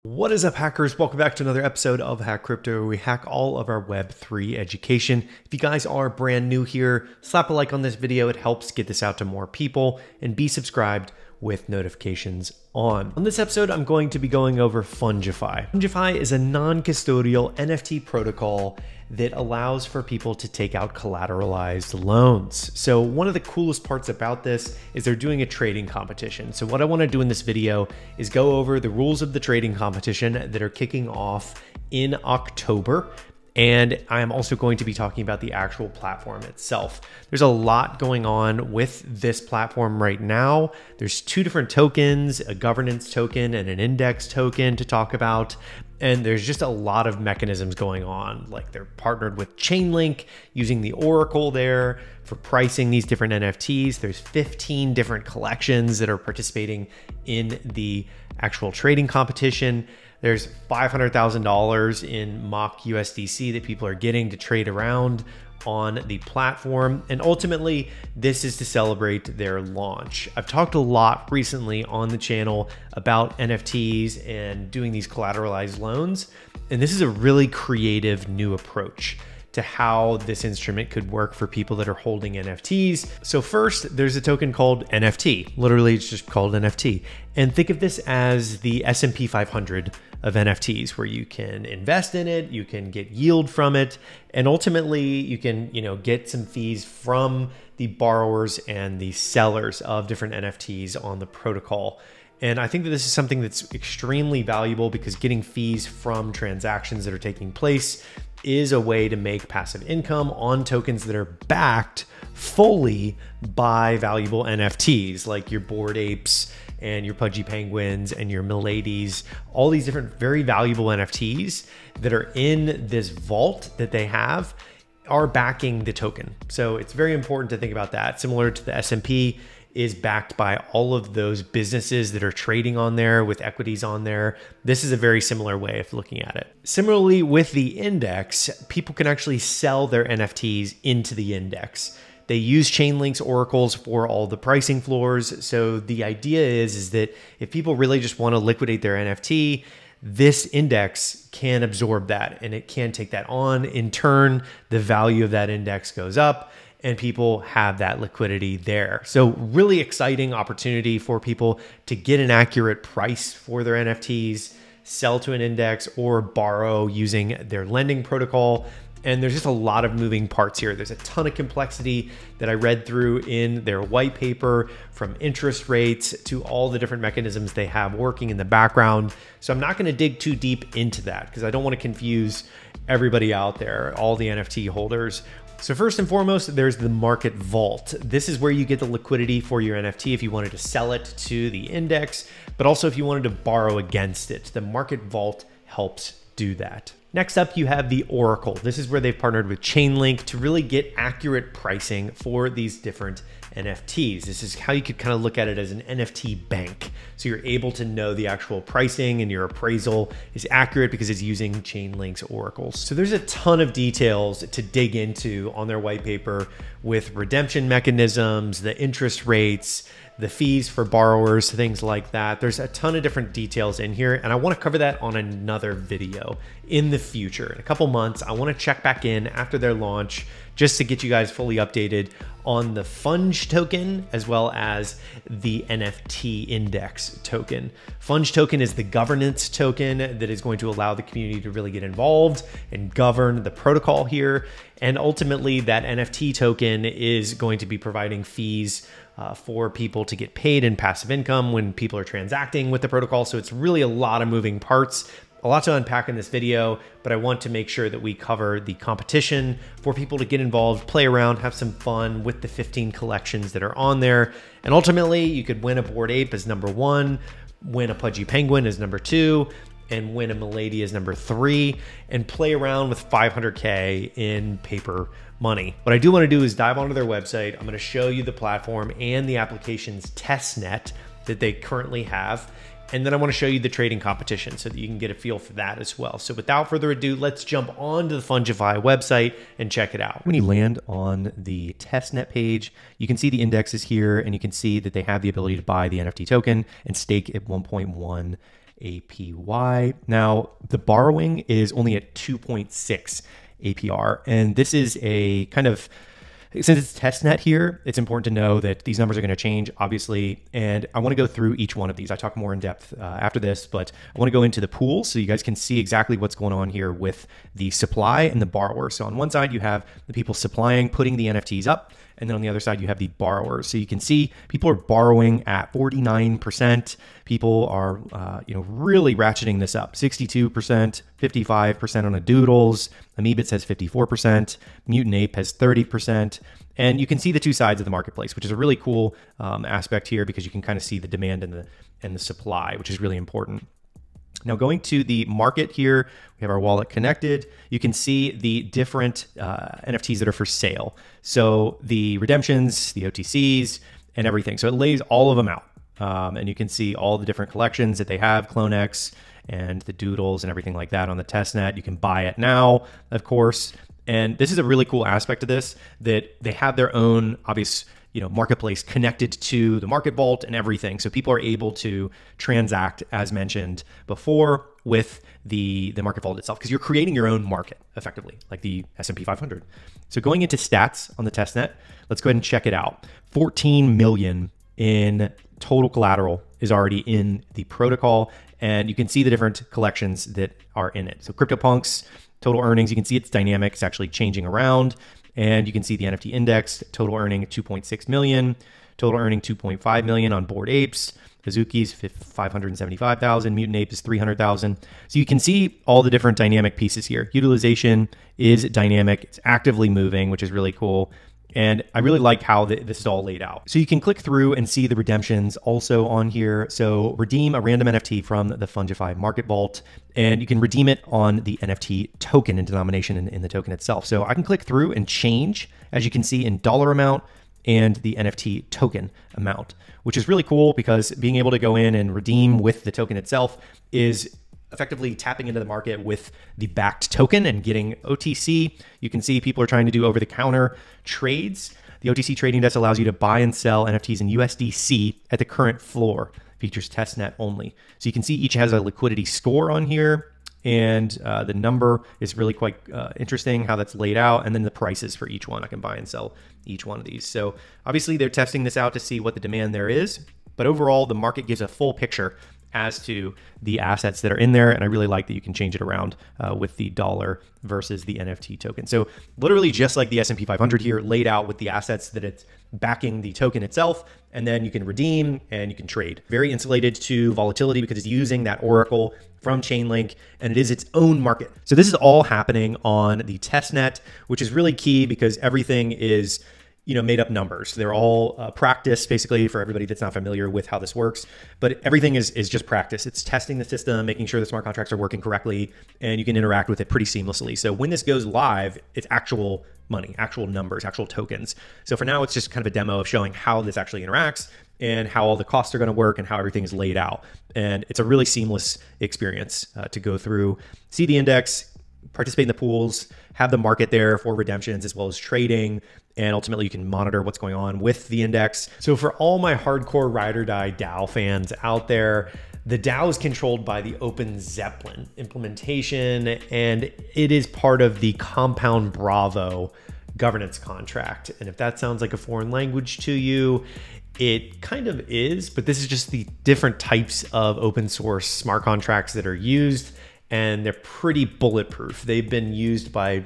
What is up, hackers? Welcome back to another episode of Hack Crypto, where we hack all of our Web3 education. If you guys are brand new here, slap a like on this video. It helps get this out to more people, and be subscribed with notifications on. On this episode, I'm going to be going over Fungify. Fungify is a non-custodial NFT protocol that allows for people to take out collateralized loans. So one of the coolest parts about this is they're doing a trading competition. So what I want to do in this video is go over the rules of the trading competition that are kicking off in October. And I am also going to be talking about the actual platform itself. There's a lot going on with this platform right now. There's two different tokens, a governance token and an index token to talk about. And there's just a lot of mechanisms going on. Like, they're partnered with Chainlink, using the Oracle there for pricing these different NFTs. There's 15 different collections that are participating in the actual trading competition. There's $500,000 in mock USDC that people are getting to trade around on the platform. And ultimately, this is to celebrate their launch. I've talked a lot recently on the channel about NFTs and doing these collateralized loans. And this is a really creative new approach to how this instrument could work for people that are holding NFTs. So first, there's a token called NFT. Literally, it's just called NFT. And think of this as the S&P 500 of NFTs, where you can invest in it, you can get yield from it, and ultimately you can, get some fees from the borrowers and the sellers of different NFTs on the protocol. And I think that this is something that's extremely valuable, because getting fees from transactions that are taking place is a way to make passive income on tokens that are backed fully by valuable NFTs, like your Bored Apes and your Pudgy Penguins and your Miladies, all these different very valuable NFTs that are in this vault that they have are backing the token. So it's very important to think about that. Similar to the S&P is backed by all of those businesses that are trading on there with equities on there. This is a very similar way of looking at it. Similarly, with the index, people can actually sell their NFTs into the index. They use Chainlink's oracles for all the pricing floors. So the idea is that if people really just want to liquidate their NFT, this index can absorb that, and it can take that on. In turn, the value of that index goes up, and people have that liquidity there. So really exciting opportunity for people to get an accurate price for their NFTs, sell to an index, or borrow using their lending protocol. And there's just a lot of moving parts here. There's a ton of complexity that I read through in their white paper, from interest rates to all the different mechanisms they have working in the background. So I'm not going to dig too deep into that, because I don't want to confuse everybody out there, all the NFT holders. So first and foremost, there's the market vault. This is where you get the liquidity for your NFT if you wanted to sell it to the index, but also if you wanted to borrow against it. The market vault helps do that. Next up, you have the Oracle. This is where they've partnered with Chainlink to really get accurate pricing for these different NFTs. This is how you could kind of look at it as an NFT bank. So you're able to know the actual pricing, and your appraisal is accurate because it's using Chainlink's oracles. So there's a ton of details to dig into on their white paper, with redemption mechanisms, the interest rates, the fees for borrowers, things like that. There's a ton of different details in here, and I want to cover that on another video in the future. In a couple months, I want to check back in after their launch just to get you guys fully updated on the Funge token as well as the NFT index token. Funge token is the governance token that is going to allow the community to really get involved and govern the protocol here. And ultimately, that NFT token is going to be providing fees for people to get paid in passive income when people are transacting with the protocol. So it's really a lot of moving parts, a lot to unpack in this video, but I want to make sure that we cover the competition for people to get involved, play around, have some fun with the 15 collections that are on there. And ultimately, you could win a Bored Ape as number 1, win a Pudgy Penguin as number 2, and win a Milady as number 3, and play around with 500K in paper money. What I do want to do is dive onto their website. I'm going to show you the platform and the application's testnet that they currently have. And then I want to show you the trading competition so that you can get a feel for that as well. So without further ado, let's jump onto the Fungify website and check it out. When you land on the testnet page, you can see the indexes here, and you can see that they have the ability to buy the NFT token and stake at 1.1 APY. Now, the borrowing is only at 2.6 APR. And this is a kind of, since it's testnet here, it's important to know that these numbers are going to change, obviously. And I want to go through each one of these. I talk more in depth after this, but I want to go into the pool so you guys can see exactly what's going on here with the supply and the borrower. So on one side, you have the people supplying, putting the NFTs up. And then on the other side, you have the borrowers. So you can see people are borrowing at 49%. People are, really ratcheting this up. 62%, 55% on a Doodles. Amoeba says 54%. Mutant Ape has 30%. And you can see the two sides of the marketplace, which is a really cool aspect here because you can kind of see the demand and the supply, which is really important. Now going to the market here, we have our wallet connected. You can see the different NFTs that are for sale. So the redemptions, the OTCs, and everything. So it lays all of them out. And you can see all the different collections that they have, CloneX and the Doodles and everything like that on the testnet. You can buy it now, of course. And this is a really cool aspect of this, that they have their own obvious marketplace connected to the market vault and everything. So people are able to transact, as mentioned before, with the market vault itself, because you're creating your own market effectively, like the S&P 500. So going into stats on the testnet, let's go ahead and check it out. 14 million in total collateral is already in the protocol, and you can see the different collections that are in it. So CryptoPunks, total earnings, you can see it's dynamic, it's actually changing around. And you can see the NFT index, total earning 2.6 million, total earning 2.5 million on Bored Apes. Hazuki's 575,000, Mutant Ape is 300,000. So you can see all the different dynamic pieces here. Utilization is dynamic, it's actively moving, which is really cool. And I really like how this is all laid out. So you can click through and see the redemptions also on here. So redeem a random NFT from the Fungify Market Vault, and you can redeem it on the NFT token and denomination in the token itself. So I can click through and change, as you can see, in dollar amount and the NFT token amount, which is really cool because being able to go in and redeem with the token itself is effectively tapping into the market with the backed token and getting OTC. You can see people are trying to do over-the-counter trades. The OTC trading desk allows you to buy and sell NFTs in USDC at the current floor. Features testnet only. So you can see each has a liquidity score on here, and the number is really quite interesting how that's laid out, and then the prices for each one. I can buy and sell each one of these. So obviously they're testing this out to see what the demand there is, but overall the market gives a full picture as to the assets that are in there. And I really like that you can change it around with the dollar versus the NFT token. So literally just like the S&P 500 here, laid out with the assets that it's backing the token itself, and then you can redeem and you can trade. Very insulated to volatility because it's using that oracle from Chainlink, and it is its own market. So this is all happening on the testnet, which is really key because everything is made up numbers. They're all practice, basically, for everybody that's not familiar with how this works. But everything is just practice. It's testing the system, making sure the smart contracts are working correctly, and you can interact with it pretty seamlessly. So when this goes live, it's actual money, actual numbers, actual tokens. So for now, it's just kind of a demo of showing how this actually interacts and how all the costs are going to work and how everything is laid out. And it's a really seamless experience to go through, see the index, participate in the pools, have the market there for redemptions as well as trading, and ultimately you can monitor what's going on with the index. So for all my hardcore ride or die DAO fans out there, the DAO is controlled by the Open Zeppelin implementation, and it is part of the Compound Bravo governance contract. And if that sounds like a foreign language to you, it kind of is, but this is just the different types of open source smart contracts that are used, and they're pretty bulletproof. They've been used by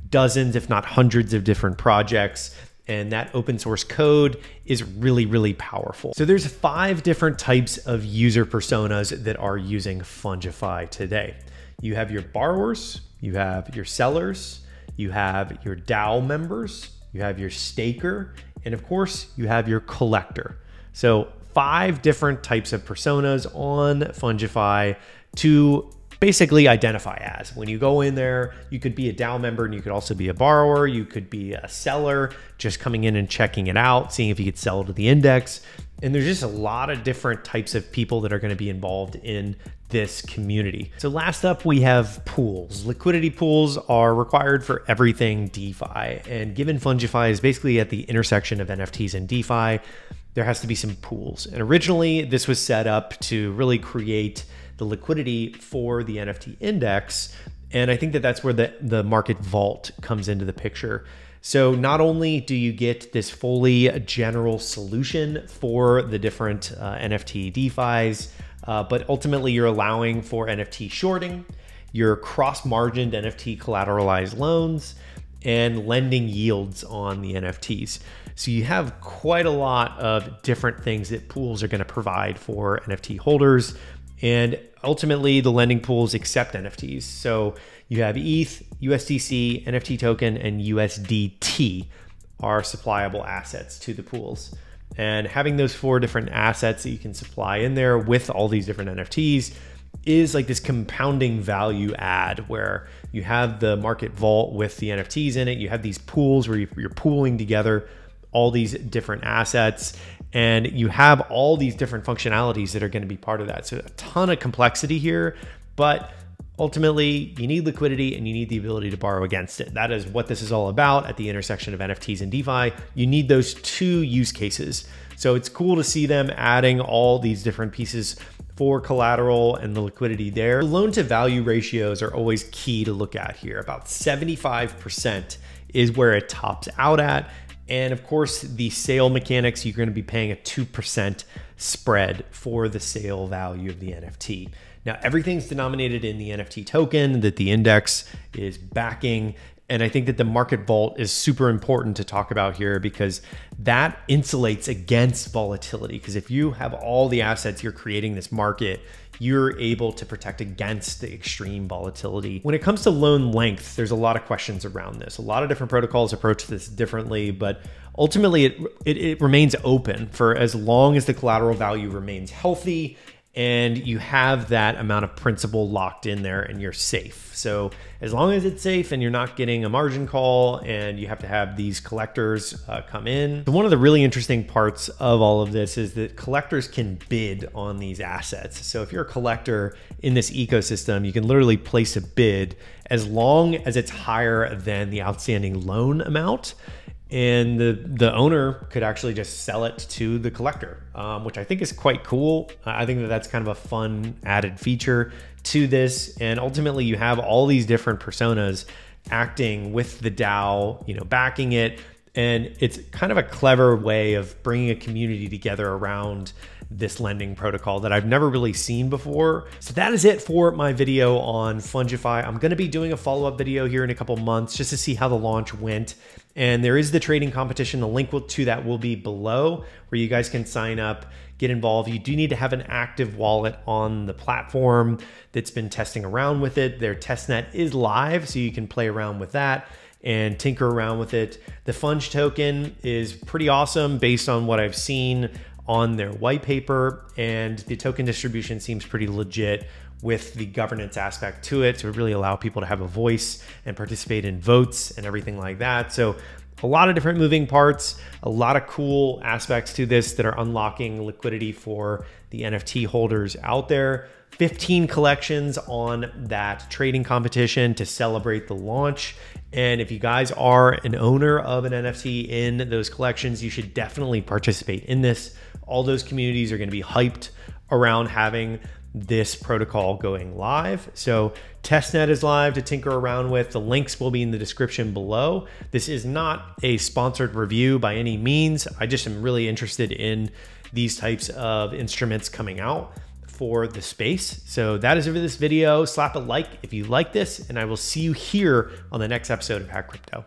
dozens, if not hundreds of different projects, and that open source code is really, really powerful. So there's 5 different types of user personas that are using Fungify today. You have your borrowers, you have your sellers, you have your DAO members, you have your staker, and of course you have your collector. So 5 different types of personas on Fungify to basically identify as. When you go in there, you could be a DAO member and you could also be a borrower. You could be a seller, just coming in and checking it out, seeing if you could sell to the index. And there's just a lot of different types of people that are going to be involved in this community. So last up, we have pools. Liquidity pools are required for everything DeFi. And given Fungify is basically at the intersection of NFTs and DeFi, there has to be some pools. And originally this was set up to really create the liquidity for the NFT index. And I think that that's where the market vault comes into the picture. So not only do you get this fully general solution for the different NFT DeFis, but ultimately you're allowing for NFT shorting, your cross-margined NFT collateralized loans, and lending yields on the NFTs. So you have quite a lot of different things that pools are going to provide for NFT holders. And ultimately the lending pools accept NFTs. So you have ETH, USDC, NFT token, and USDT are supplyable assets to the pools. And having those 4 different assets that you can supply in there with all these different NFTs is like this compounding value add where you have the market vault with the NFTs in it. You have these pools where you're pooling together all these different assets, and you have all these different functionalities that are going to be part of that. So a ton of complexity here, but ultimately you need liquidity and you need the ability to borrow against it. That is what this is all about at the intersection of NFTs and DeFi. You need those 2 use cases. So it's cool to see them adding all these different pieces for collateral and the liquidity there. Loan to value ratios are always key to look at here. About 75% is where it tops out at. And of course, the sale mechanics, you're going to be paying a 2% spread for the sale value of the NFT. Now, everything's denominated in the NFT token that the index is backing. And I think that the market vault is super important to talk about here because that insulates against volatility. Because if you have all the assets, you're creating this market, you're able to protect against the extreme volatility. When it comes to loan length, there's a lot of questions around this. A lot of different protocols approach this differently, but ultimately it remains open for as long as the collateral value remains healthy and you have that amount of principal locked in there and you're safe. So as long as it's safe and you're not getting a margin call and you have to have these collectors come in. So one of the really interesting parts of all of this is that collectors can bid on these assets. So if you're a collector in this ecosystem, you can literally place a bid as long as it's higher than the outstanding loan amount. And the owner could actually just sell it to the collector, which I think is quite cool. I think that that's kind of a fun added feature to this. And ultimately you have all these different personas acting with the DAO, backing it. And it's kind of a clever way of bringing a community together around this lending protocol that I've never really seen before. So that is it for my video on Fungify. I'm going to be doing a follow-up video here in a couple months just to see how the launch went. And there is the trading competition. The link to that will be below where you guys can sign up, get involved. You do need to have an active wallet on the platform that's been testing around with it. Their testnet is live, so you can play around with that and tinker around with it. The Funge token is pretty awesome based on what I've seen on their white paper, and the token distribution seems pretty legit with the governance aspect to it to really allow people to have a voice and participate in votes and everything like that. So a lot of different moving parts, a lot of cool aspects to this that are unlocking liquidity for the NFT holders out there. 15 collections on that trading competition to celebrate the launch. And if you guys are an owner of an NFT in those collections, you should definitely participate in this. All those communities are going to be hyped around having this protocol going live. So testnet is live to tinker around with. The links will be in the description below. This is not a sponsored review by any means. I just am really interested in these types of instruments coming out for the space. So that is it for this video. Slap a like if you like this, and I will see you here on the next episode of Hack Crypto.